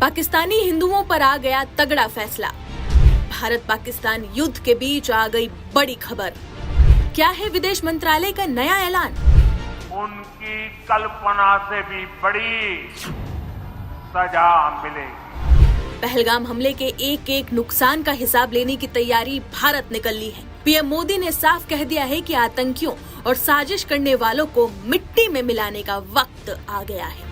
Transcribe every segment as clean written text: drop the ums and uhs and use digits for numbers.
पाकिस्तानी हिंदुओं पर आ गया तगड़ा फैसला। भारत पाकिस्तान युद्ध के बीच आ गई बड़ी खबर। क्या है विदेश मंत्रालय का नया ऐलान? उनकी कल्पना से भी बड़ी सजा मिलेगी। पहलगाम हमले के एक एक नुकसान का हिसाब लेने की तैयारी भारत ने कर ली है। पीएम मोदी ने साफ कह दिया है कि आतंकियों और साजिश करने वालों को मिट्टी में मिलाने का वक्त आ गया है।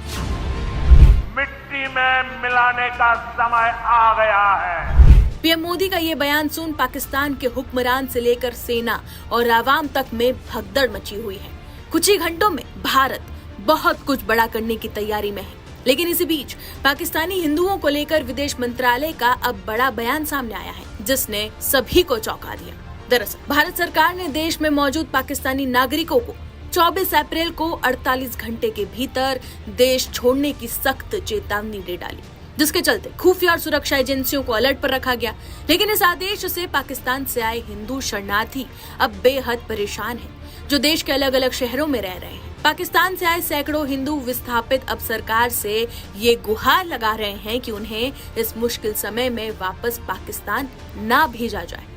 मिट्टी में मिलाने का समय आ गया है। पीएम मोदी का ये बयान सुन पाकिस्तान के हुक्मरान से लेकर सेना और आवाम तक में भगदड़ मची हुई है। कुछ ही घंटों में भारत बहुत कुछ बड़ा करने की तैयारी में है। लेकिन इसी बीच पाकिस्तानी हिंदुओं को लेकर विदेश मंत्रालय का अब बड़ा बयान सामने आया है, जिसने सभी को चौंका दिया। दरअसल भारत सरकार ने देश में मौजूद पाकिस्तानी नागरिकों को 24 अप्रैल को 48 घंटे के भीतर देश छोड़ने की सख्त चेतावनी दे डाली, जिसके चलते खुफिया और सुरक्षा एजेंसियों को अलर्ट पर रखा गया। लेकिन इस आदेश से पाकिस्तान से आए हिंदू शरणार्थी अब बेहद परेशान हैं, जो देश के अलग अलग शहरों में रह रहे हैं। पाकिस्तान से आए सैकड़ों हिंदू विस्थापित अब सरकार से ये गुहार लगा रहे हैं कि उन्हें इस मुश्किल समय में वापस पाकिस्तान ना भेजा जाए।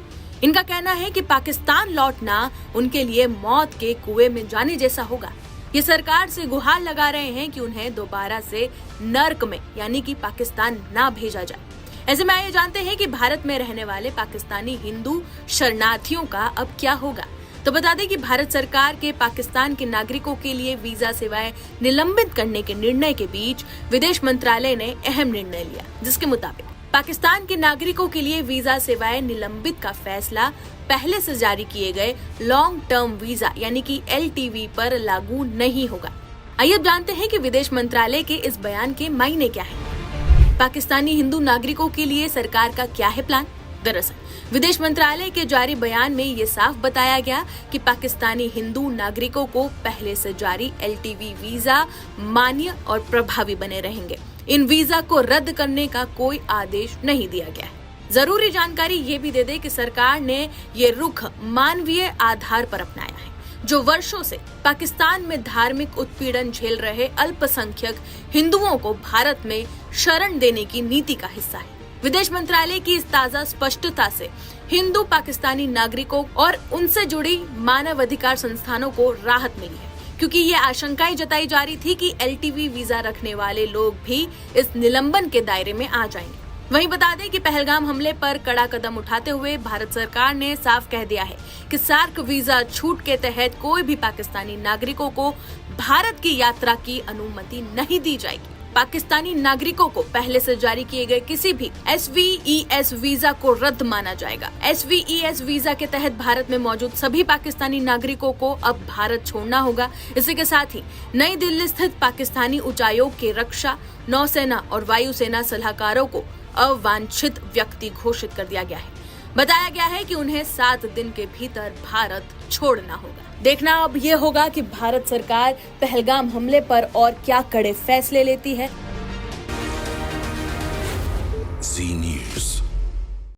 इनका कहना है कि पाकिस्तान लौटना उनके लिए मौत के कुएं में जाने जैसा होगा। ये सरकार से गुहार लगा रहे हैं कि उन्हें दोबारा से नर्क में यानी कि पाकिस्तान ना भेजा जाए। ऐसे में आइए जानते हैं कि भारत में रहने वाले पाकिस्तानी हिंदू शरणार्थियों का अब क्या होगा। तो बता दें कि भारत सरकार के पाकिस्तान के नागरिकों के लिए वीजा सेवाएं निलंबित करने के निर्णय के बीच विदेश मंत्रालय ने अहम निर्णय लिया, जिसके मुताबिक पाकिस्तान के नागरिकों के लिए वीजा सेवाएं निलंबित का फैसला पहले से जारी किए गए लॉन्ग टर्म वीजा यानी कि LTV पर लागू नहीं होगा। आइए अब जानते हैं कि विदेश मंत्रालय के इस बयान के मायने क्या है। पाकिस्तानी हिंदू नागरिकों के लिए सरकार का क्या है प्लान? दरअसल विदेश मंत्रालय के जारी बयान में ये साफ बताया गया कि पाकिस्तानी हिंदू नागरिकों को पहले से जारी LTV वीजा मान्य और प्रभावी बने रहेंगे। इन वीजा को रद्द करने का कोई आदेश नहीं दिया गया है। जरूरी जानकारी ये भी दे दे कि सरकार ने ये रुख मानवीय आधार पर अपनाया है, जो वर्षों से पाकिस्तान में धार्मिक उत्पीड़न झेल रहे अल्पसंख्यक हिंदुओं को भारत में शरण देने की नीति का हिस्सा है। विदेश मंत्रालय की इस ताजा स्पष्टता से हिंदू पाकिस्तानी नागरिकों और उनसे जुड़ी मानवाधिकार संस्थानों को राहत मिली है, क्योंकि ये आशंकाएं जताई जा रही थी कि LTV वीजा रखने वाले लोग भी इस निलंबन के दायरे में आ जाएंगे। वहीं बता दें कि पहलगाम हमले पर कड़ा कदम उठाते हुए भारत सरकार ने साफ कह दिया है कि सार्क वीजा छूट के तहत कोई भी पाकिस्तानी नागरिकों को भारत की यात्रा की अनुमति नहीं दी जाएगी। पाकिस्तानी नागरिकों को पहले से जारी किए गए किसी भी SVES वीजा को रद्द माना जाएगा। SVES वीजा के तहत भारत में मौजूद सभी पाकिस्तानी नागरिकों को अब भारत छोड़ना होगा। इसी के साथ ही नई दिल्ली स्थित पाकिस्तानी उच्चायोग के रक्षा, नौसेना और वायुसेना सलाहकारों को अवांछित व्यक्ति घोषित कर दिया गया है। बताया गया है कि उन्हें 7 दिन के भीतर भारत छोड़ना होगा। देखना अब ये होगा कि भारत सरकार पहलगाम हमले पर और क्या कड़े फैसले लेती है।